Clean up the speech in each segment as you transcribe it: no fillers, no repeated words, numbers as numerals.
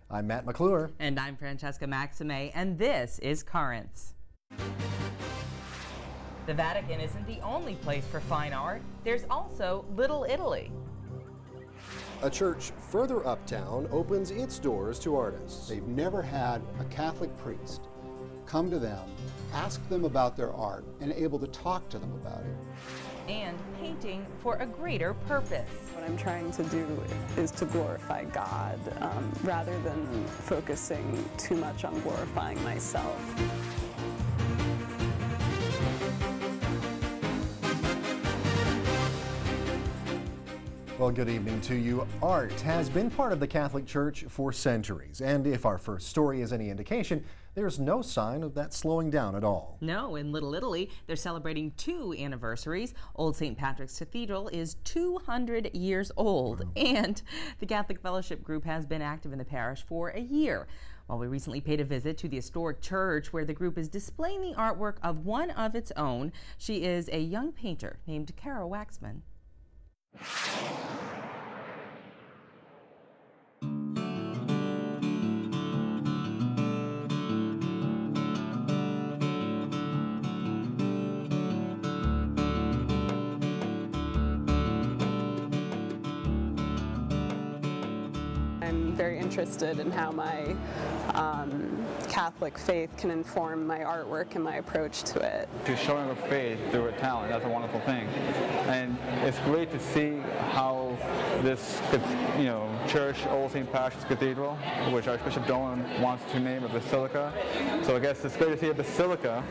I'm Matt McClure. And I'm Francesca Maxime, and this is Currents. The Vatican isn't the only place for fine art. There's also Little Italy. A church further uptown opens its doors to artists. They've never had a Catholic priest come to them, ask them about their art, and able to talk to them about it. And painting for a greater purpose. What I'm trying to do is to glorify God rather than focusing too much on glorifying myself. Well, good evening to you. Art has been part of the Catholic Church for centuries, and if our first story is any indication, there's no sign of that slowing down at all. No, in Little Italy, they're celebrating 2 anniversaries. Old St. Patrick's Cathedral is 200 years old, and the Catholic Fellowship Group has been active in the parish for a year. Well, we recently paid a visit to the historic church where the group is displaying the artwork of one of its own. She is a young painter named Kara Waxman. I'm very interested in how my Catholic faith can inform my artwork and my approach to it. She's showing her faith through her talent. That's a wonderful thing. And it's great to see how this, church, Old St. Patrick's Cathedral, which Archbishop Dolan wants to name a basilica. So I guess it's great to see a basilica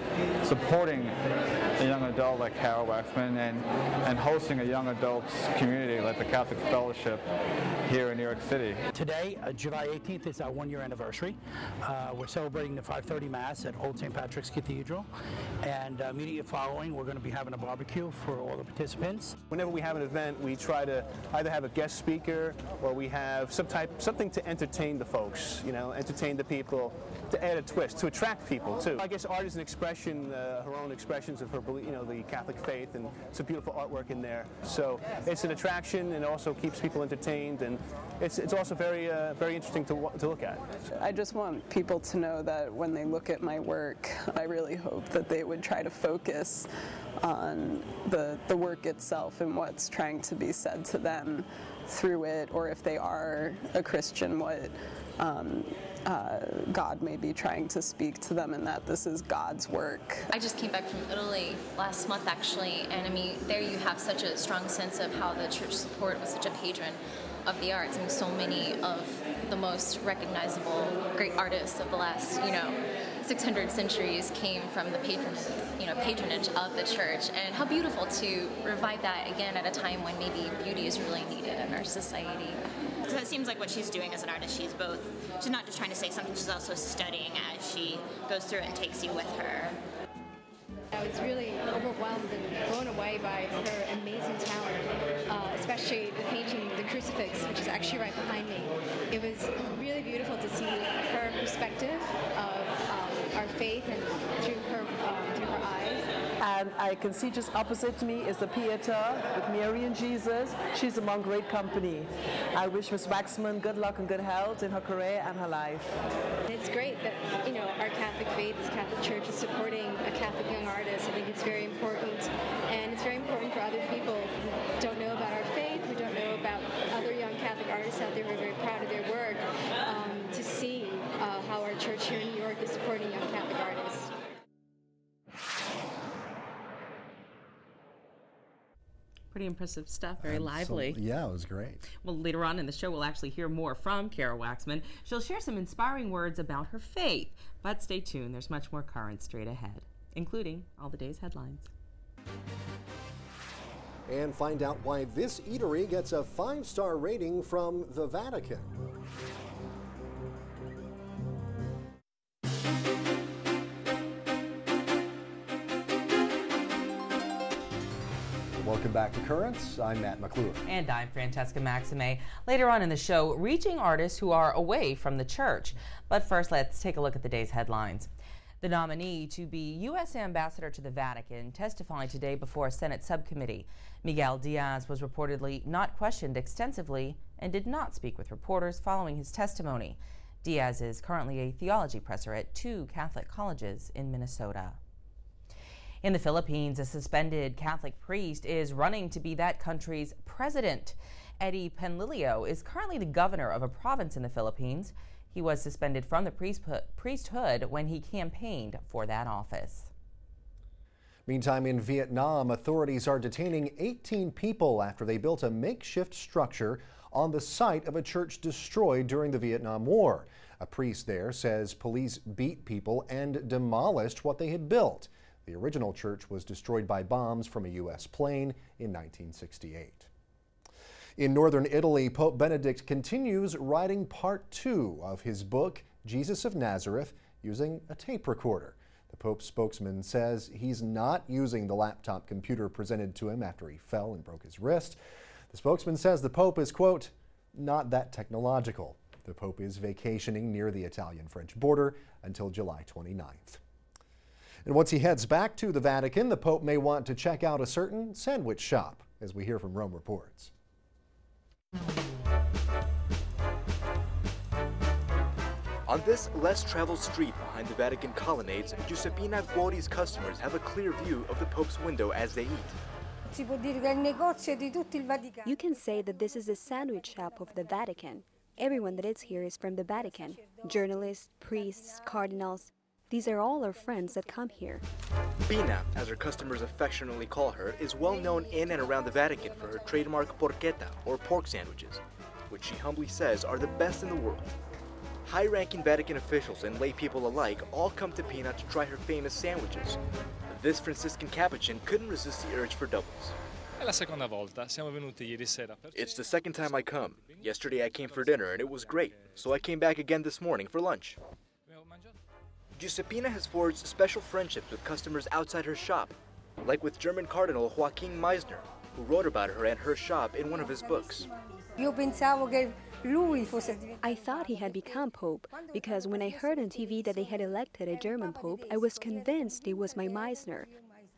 supporting a young adult like Kara Waxman and hosting a young adults community like the Catholic Fellowship here in New York City. Today, July 18th, is our 1-year anniversary. We're celebrating the 5:30 Mass at Old St. Patrick's Cathedral, and immediately following, we're going to be having a barbecue for all the participants. Whenever we have an event, we try to either have a guest speaker or we have something to entertain the folks, entertain the people, to add a twist, to attract people too. I guess art is an expression, her own expressions of her, the Catholic faith, and it's a beautiful artwork in there. So it's an attraction, and it also keeps people entertained, and it's also very interesting to look at. I just want people to know that when they look at my work, I really hope that they would try to focus on the work itself and what's trying to be said to them through it, or if they are a Christian, what God may be trying to speak to them, and that this is God's work. I just came back from Italy last month, actually, and I mean, there you have such a strong sense of how the church support was such a patron of the arts. I mean, so many of the most recognizable great artists of the last, 600 centuries came from the patronage of the church, and how beautiful to revive that again at a time when maybe beauty is really needed in our society. Because it seems like what she's doing as an artist, she's not just trying to say something, she's also studying as she goes through it and takes you with her. I was really overwhelmed and blown away by her amazing talent, especially the painting The Crucifix, which is actually right behind me. It was really beautiful to see her perspective of our faith and through her eyes. And I can see just opposite to me is the Pieta with Mary and Jesus. She's among great company. I wish Miss Waxman good luck and good health in her career and her life. It's great that, our Catholic faith, the Catholic Church is supporting a Catholic young artist. I think it's very important. And it's very important for other people who don't know about our faith, who don't know about other young Catholic artists out there who are very proud of their work, to see how our church here in New York is supporting young Catholic artists. Pretty impressive stuff, very lively. Yeah, it was great. Well, later on in the show, we'll actually hear more from Kara Waxman. She'll share some inspiring words about her faith. But stay tuned, there's much more current straight ahead, including all the day's headlines. And find out why this eatery gets a 5-star rating from the Vatican. Welcome back to Currents. I'm Matt McClure. And I'm Francesca Maxime. Later on in the show, reaching artists who are away from the church. But first, let's take a look at the day's headlines. The nominee to be U.S. Ambassador to the Vatican testifying today before a Senate subcommittee. Miguel Diaz was reportedly not questioned extensively and did not speak with reporters following his testimony. Diaz is currently a theology professor at 2 Catholic colleges in Minnesota. In the Philippines, a suspended Catholic priest is running to be that country's president. Eddie Penlilio is currently the governor of a province in the Philippines. He was suspended from the priesthood when he campaigned for that office. Meantime, in Vietnam, authorities are detaining 18 people after they built a makeshift structure on the site of a church destroyed during the Vietnam War. A priest there says police beat people and demolished what they had built. The original church was destroyed by bombs from a U.S. plane in 1968. In northern Italy, Pope Benedict continues writing part 2 of his book, Jesus of Nazareth, using a tape recorder. The Pope's spokesman says he's not using the laptop computer presented to him after he fell and broke his wrist. The spokesman says the Pope is, quote, not that technological. The Pope is vacationing near the Italian-French border until July 29th. And once he heads back to the Vatican, the Pope may want to check out a certain sandwich shop, as we hear from Rome Reports. On this less traveled street behind the Vatican colonnades, Giuseppina Guori's customers have a clear view of the Pope's window as they eat. You can say that this is the sandwich shop of the Vatican. Everyone that is here is from the Vatican. Journalists, priests, cardinals. These are all our friends that come here. Pina, as her customers affectionately call her, is well known in and around the Vatican for her trademark porchetta, or pork sandwiches, which she humbly says are the best in the world. High-ranking Vatican officials and lay people alike all come to Pina to try her famous sandwiches. This Franciscan Capuchin couldn't resist the urge for doubles. It's the second time I come. Yesterday I came for dinner and it was great, so I came back again this morning for lunch. Giuseppina has forged special friendships with customers outside her shop, like with German Cardinal Joachim Meisner, who wrote about her and her shop in one of his books. I thought he had become Pope because when I heard on TV that they had elected a German Pope, I was convinced it was my Meisner.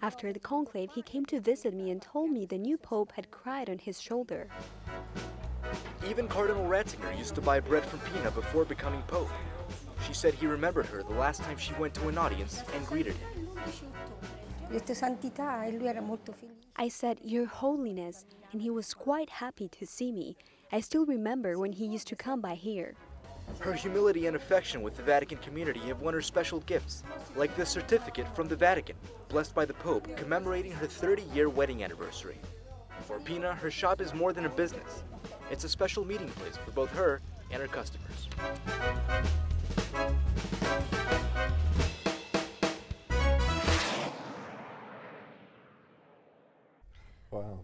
After the conclave, he came to visit me and told me the new Pope had cried on his shoulder. Even Cardinal Ratzinger used to buy bread from Pina before becoming Pope. She said he remembered her the last time she went to an audience and greeted him. I said, Your Holiness, and he was quite happy to see me. I still remember when he used to come by here. Her humility and affection with the Vatican community have won her special gifts, like this certificate from the Vatican, blessed by the Pope, commemorating her 30-year wedding anniversary. For Pina, her shop is more than a business. It's a special meeting place for both her and her customers. Wow.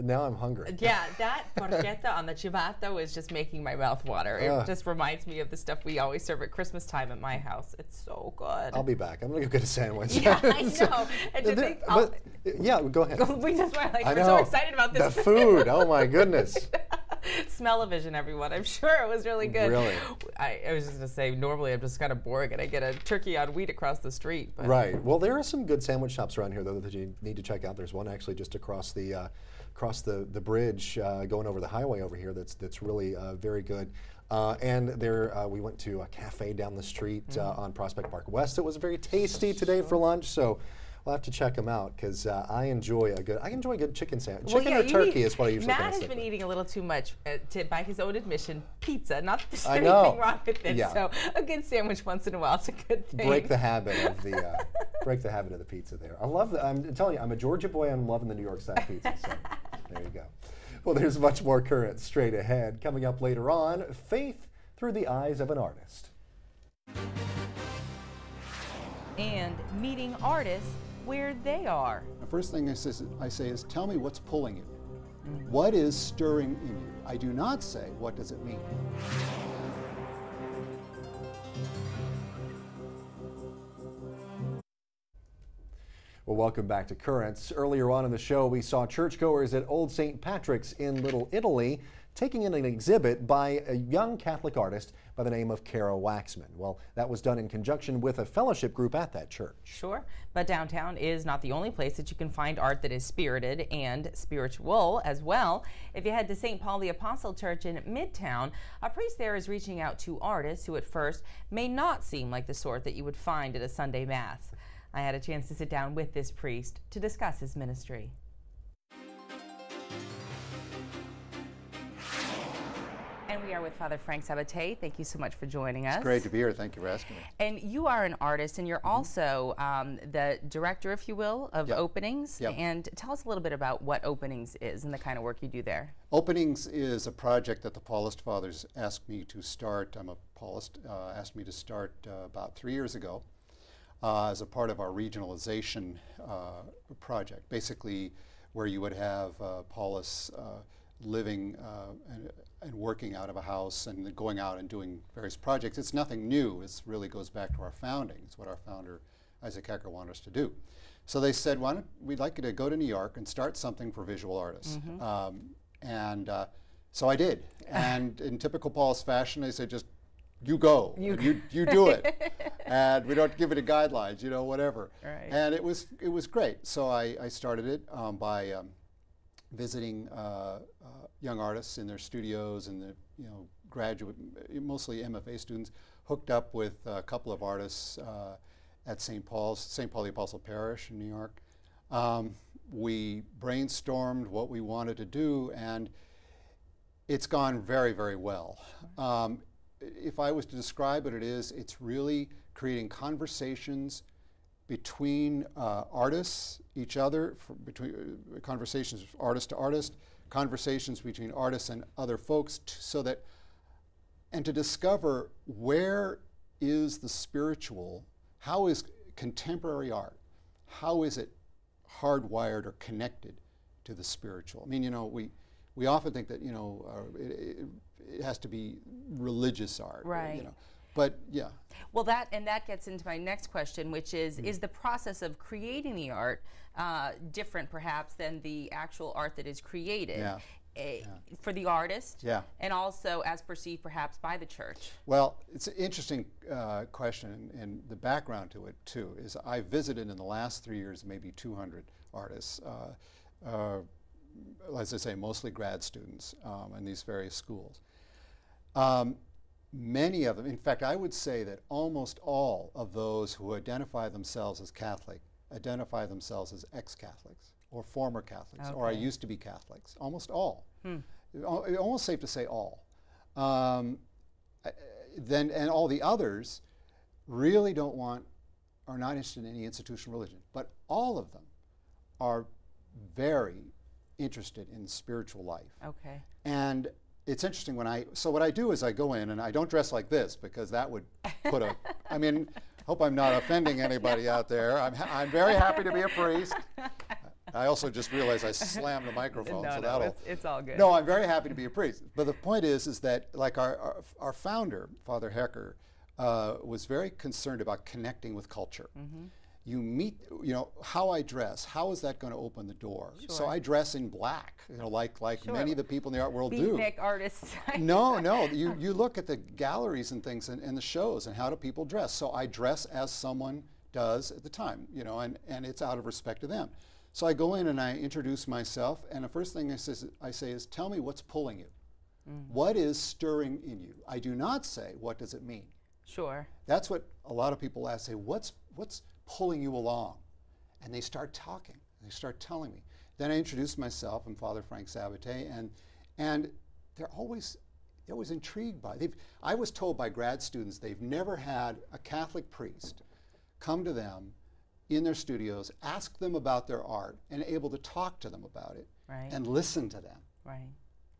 Now I'm hungry. Yeah, that porchetta on the ciabatta was just making my mouth water. It just reminds me of the stuff we always serve at Christmas time at my house. It's so good. I'll be back. I'm going to go get a sandwich. Yeah, I know. And to think, yeah, go ahead. We just were like, we're so excited about this. The food. Oh, my goodness. Smell-o-vision, everyone. I'm sure it was really good. Really? I was just going to say, normally I'm just kind of boring and I get a turkey on wheat across the street. But. Right. Well, there are some good sandwich shops around here, though, that you need to check out. There's one actually just across the bridge going over the highway over here that's really very good. And there we went to a cafe down the street on Prospect Park West. It was very tasty today for lunch, so we'll have to check them out because I enjoy a good chicken sandwich. Chicken or turkey is what I usually Matt has been eating a little too much, by his own admission, pizza. Not that there's I anything know. wrong with it. Yeah. So a good sandwich once in a while is a good thing. Break the habit of the pizza there. I love that. I'm telling you, I'm a Georgia boy. I'm loving the New York style pizza. So there you go. Well, there's much more current straight ahead. Coming up later on, faith through the eyes of an artist. And meeting artists where they are. The first thing I say is, tell me what's pulling you. What is stirring in you? I do not say, what does it mean? Well, welcome back to Currents. Earlier on in the show, we saw churchgoers at Old St. Patrick's in Little Italy taking in an exhibit by a young Catholic artist by the name of Kara Waxman. Well, that was done in conjunction with a fellowship group at that church. Sure, but downtown is not the only place that you can find art that is spirited and spiritual as well. If you head to St. Paul the Apostle Church in Midtown, a priest there is reaching out to artists who at first may not seem like the sort that you would find at a Sunday Mass. I had a chance to sit down with this priest to discuss his ministry. And we are with Father Frank Sabatte. Thank you so much for joining us. It's great to be here. Thank you for asking me. And you are an artist, and you're also the director, if you will, of Openings. Yep. And tell us a little bit about what Openings is and the kind of work you do there. Openings is a project that the Paulist Fathers asked me to start. I'm a Paulist, asked me to start about 3 years ago as a part of our regionalization project. Basically, where you would have Paulists living and working out of a house and going out and doing various projects. It's nothing new. It really goes back to our founding. It's what our founder, Isaac Hecker, wanted us to do. So they said, why don't we'd like you to go to New York and start something for visual artists. So I did. And in typical Paulist fashion, they said, just you go, you do it. And we don't give it a guidelines, whatever. Right. And it was great. So I started it by visiting young artists in their studios and the graduate, mostly MFA students, hooked up with a couple of artists at St. Paul the Apostle Parish in New York. We brainstormed what we wanted to do, and it's gone very, very well. If I was to describe what it is, it's really creating conversations between artists, each other, between conversations artist to artist, conversations between artists and other folks, and to discover where is the spiritual, how is contemporary art, how is it hardwired or connected to the spiritual? I mean, we often think that it has to be religious art, right? But yeah. Well, that gets into my next question, which is the process of creating the art different perhaps than the actual art that is created for the artist, and also as perceived perhaps by the church? Well, it's an interesting question, and the background to it too is I visited in the last 3 years maybe 200 artists, as I say, mostly grad students in these various schools. Many of them, in fact, I would say that almost all of those who identify themselves as Catholic identify themselves as ex-Catholics or former Catholics, or I used to be Catholics. Almost all. Almost safe to say all. And all the others really are not interested in any institutional religion. But all of them are very interested in spiritual life. Okay. And it's interesting so what I do is I go in and I don't dress like this because that would put I mean, hope I'm not offending anybody out there. I'm very happy to be a priest. I also just realized I slammed the microphone, it's all good. No, I'm very happy to be a priest. But the point is that like our founder, Father Hecker, was very concerned about connecting with culture. You meet, how I dress, how is that going to open the door? Sure. So I dress in black, like many of the people in the art world do. Beatnik artists. No, you look at the galleries and things and the shows and how do people dress. So I dress as someone does at the time, and it's out of respect to them. So I go in and I introduce myself, and the first thing I say is, tell me what's pulling you. What is stirring in you? I do not say, what does it mean? Sure. That's what a lot of people ask, say, what's pulling you along? And they start talking. They start telling me. Then I introduce myself. I'm Father Frank Sabatte, and they're always intrigued by it. I was told by grad students they've never had a Catholic priest come to them in their studios, ask them about their art, and able to talk to them about it, and listen to them. Right.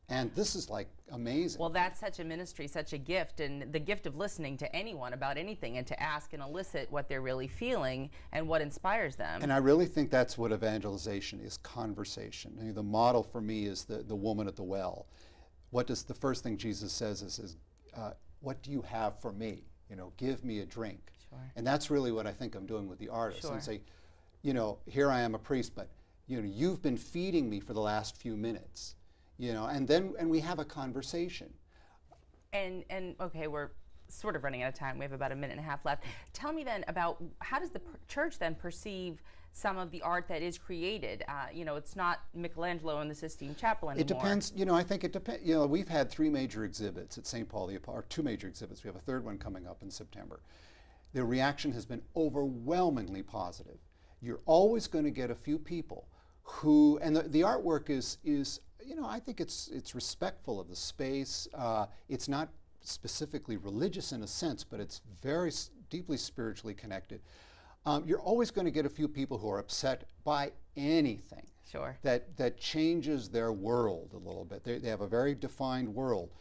And this is like amazing. Well, that's such a ministry, such a gift, and the gift of listening to anyone about anything and to ask and elicit what they're really feeling and what inspires them. And I really think that's what evangelization is, conversation. The model for me is the woman at the well. The first thing Jesus says is what do you have for me? Give me a drink. Sure. And that's really what I think I'm doing with the artists. Sure. And say, you know, here I am a priest, but, you know, you've been feeding me for the last few minutes, you know, and we have a conversation. And okay, we're sort of running out of time. We have about a minute and a half left. Tell me then about how does the church then perceive some of the art that is created? You know, it's not Michelangelo in the Sistine Chapel anymore. It depends, you know, I think it depends. You know, we've had 3 major exhibits at St. Paul the Apostle, or 2 major exhibits. We have a 3rd one coming up in September. The reaction has been overwhelmingly positive. You're always going to get a few people who, and the artwork is, you know, I think it's respectful of the space. It's not specifically religious in a sense, but it's very deeply spiritually connected. You're always going to get a few people who are upset by anything that changes their world a little bit. They have a very defined world.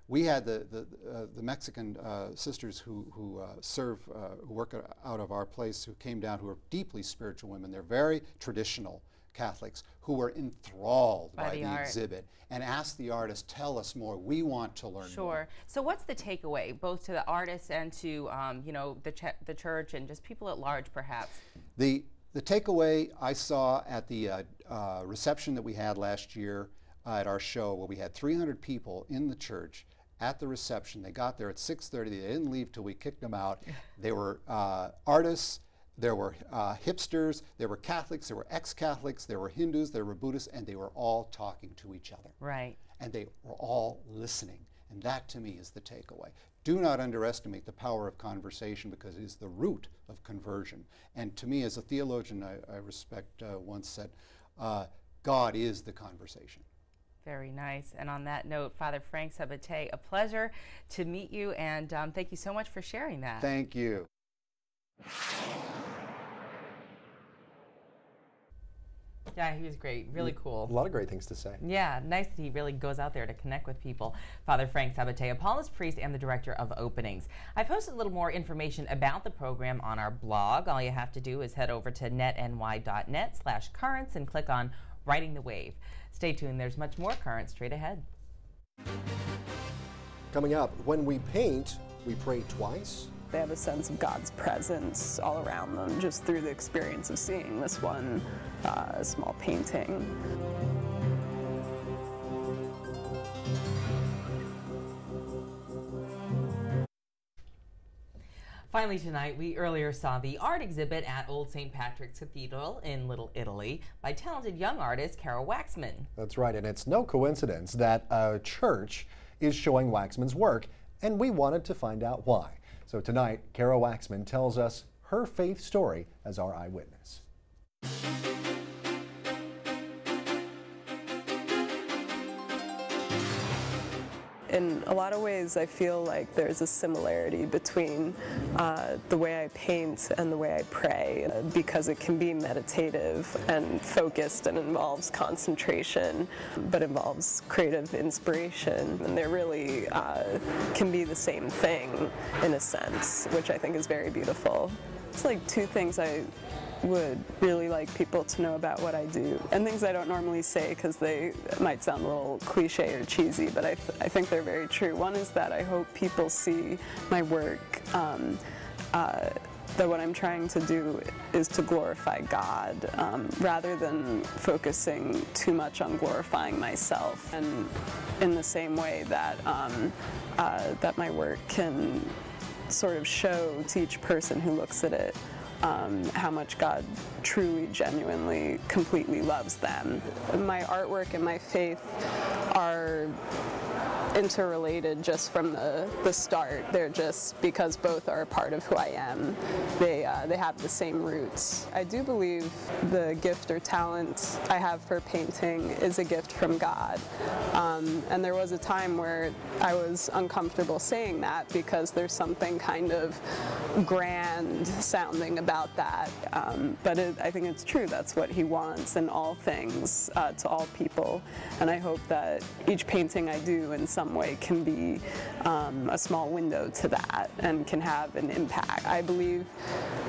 We had the Mexican sisters who work out of our place, who came down, who are deeply spiritual women. They're very traditional Catholics who were enthralled by the exhibit and asked the artist, tell us more, we want to learn more. So what's the takeaway, both to the artists and to you know, the church and just people at large, perhaps? The takeaway I saw at the reception that we had last year at our show, where we had 300 people in the church at the reception. They got there at 6:30. They didn't leave till we kicked them out. They were artists. There were hipsters, there were Catholics, there were ex-Catholics, there were Hindus, there were Buddhists, and they were all talking to each other. Right. And they were all listening. And that, to me, is the takeaway. Do not underestimate the power of conversation, because it is the root of conversion. And to me, as a theologian I respect once said, God is the conversation. Very nice. And on that note, Father Frank Sabatte, a pleasure to meet you, and thank you so much for sharing that. Thank you. Yeah, he was great. Really cool. A lot of great things to say. Yeah, nice that he really goes out there to connect with people. Father Frank Sabatte, a Paulist priest and the director of Openings. I posted a little more information about the program on our blog. All you have to do is head over to netny.net/currents and click on Riding the Wave. Stay tuned. There's much more Currents straight ahead. Coming up, when we paint, we pray twice. They have a sense of God's presence all around them just through the experience of seeing this one small painting. Finally tonight, we earlier saw the art exhibit at Old St. Patrick's Cathedral in Little Italy by talented young artist Kara Waxman. That's right, and it's no coincidence that a church is showing Waxman's work, and we wanted to find out why. So tonight, Kara Waxman tells us her faith story as our eyewitness. In a lot of ways, I feel like there's a similarity between the way I paint and the way I pray, because it can be meditative and focused and involves concentration, but involves creative inspiration. And they really can be the same thing in a sense, which I think is very beautiful. It's like 2 things I would really like people to know about what I do, and things I don't normally say because they might sound a little cliche or cheesy, but I think they're very true. One is that I hope people see my work, that what I'm trying to do is to glorify God, rather than focusing too much on glorifying myself. And in the same way that that my work can sort of show to each person who looks at it how much God truly, genuinely, completely loves them. My artwork and my faith are interrelated just from the start. They're just, because both are a part of who I am, they have the same roots. I do believe the gift or talent I have for painting is a gift from God. And there was a time where I was uncomfortable saying that, because there's something kind of grand sounding about that. But I think it's true. That's what He wants in all things, to all people. And I hope that each painting I do in some way can be a small window to that and can have an impact. I believe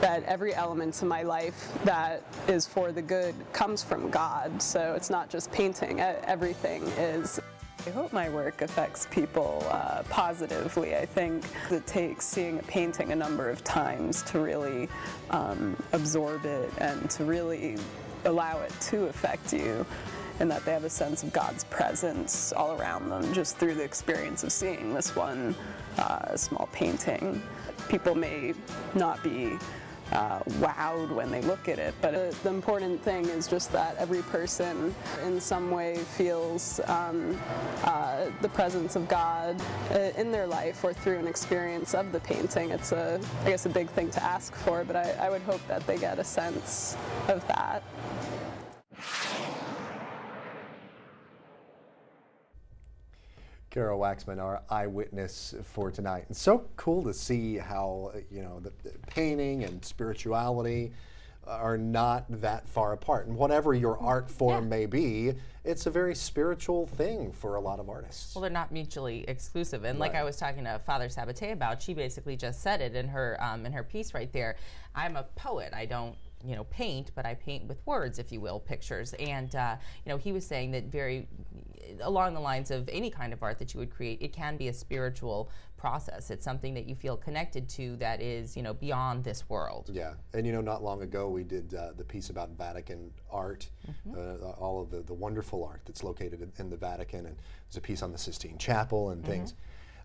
that every element to my life that is for the good comes from God. So it's not just painting. Everything is. I hope my work affects people positively. I think it takes seeing a painting a number of times to really absorb it and to really allow it to affect you, and that they have a sense of God's presence all around them just through the experience of seeing this one small painting. People may not be wowed when they look at it, but the important thing is just that every person in some way feels the presence of God in their life or through an experience of the painting. It's I guess a big thing to ask for, but I would hope that they get a sense of that. Kara Waxman, our eyewitness for tonight. It's so cool to see how, you know, the painting and spirituality are not that far apart. And whatever your art form may be, it's a very spiritual thing for a lot of artists. Well, they're not mutually exclusive. And like I was talking to Father Sabatte about, she basically just said it in her piece right there. I'm a poet. I don't, you know, paint, but I paint with words, if you will, pictures. And, you know, he was saying that very along the lines of any kind of art that you would create, it can be a spiritual process. It's something that you feel connected to that is, you know, beyond this world. Yeah, and you know, not long ago we did the piece about Vatican art, all of the wonderful art that's located in the Vatican, and there's a piece on the Sistine Chapel and things.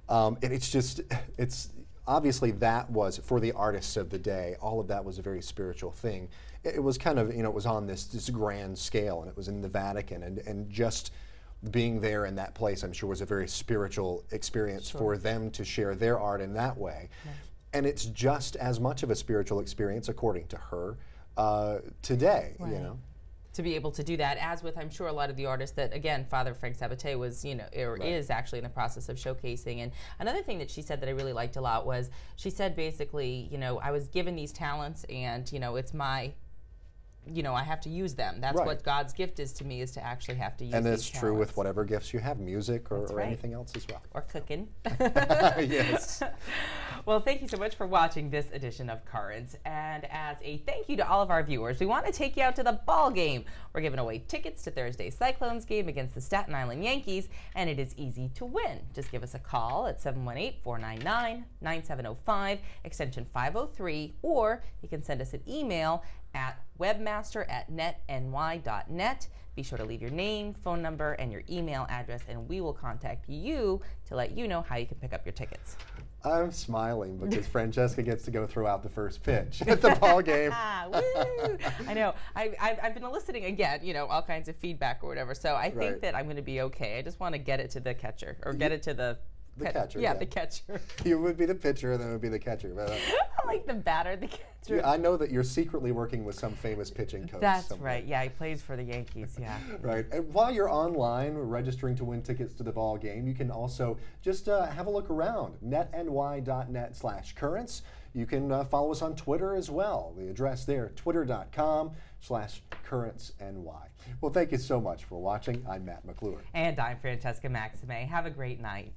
And it's just, it's obviously that was, for the artists of the day, all of that was a very spiritual thing. It was kind of, you know, it was on this grand scale, and it was in the Vatican, and just being there in that place, I'm sure, was a very spiritual experience for them to share their art in that way. And it's just as much of a spiritual experience, according to her, today, you know. To be able to do that, as with, I'm sure, a lot of the artists that, again, Father Frank Sabatte was, you know, or is actually in the process of showcasing. And another thing that she said that I really liked a lot was, she said basically, you know, I was given these talents, and, you know, it's my, you know, I have to use them. That's what God's gift is to me, is to actually have to use and these it's true with whatever gifts you have, music or anything else as well. Or cooking. Yes. Well, thank you so much for watching this edition of Currents. And as a thank you to all of our viewers, we want to take you out to the ball game. We're giving away tickets to Thursday's Cyclones game against the Staten Island Yankees, and it is easy to win. Just give us a call at 718-499-9705, extension 503, or you can send us an email at webmaster@netny.net. Be sure to leave your name, phone number, and your email address, and we will contact you to let you know how you can pick up your tickets. I'm smiling because Francesca gets to go throw out the first pitch at the ball game. Woo! I know. I've been eliciting, again, you know, all kinds of feedback or whatever, so I think that I'm going to be okay. I just want to get it to the catcher, or get it to the catcher. Yeah, the catcher. You would be the pitcher, and then it would be the catcher. But, I like the batter, the catcher. Yeah, I know that you're secretly working with some famous pitching coach. That's right. Yeah, he plays for the Yankees. Yeah. Right. And while you're online registering to win tickets to the ball game, you can also just have a look around. netny.net/currents. You can follow us on Twitter as well. The address there, twitter.com/currentsny. Well, thank you so much for watching. I'm Matt McClure. And I'm Francesca Maxime. Have a great night.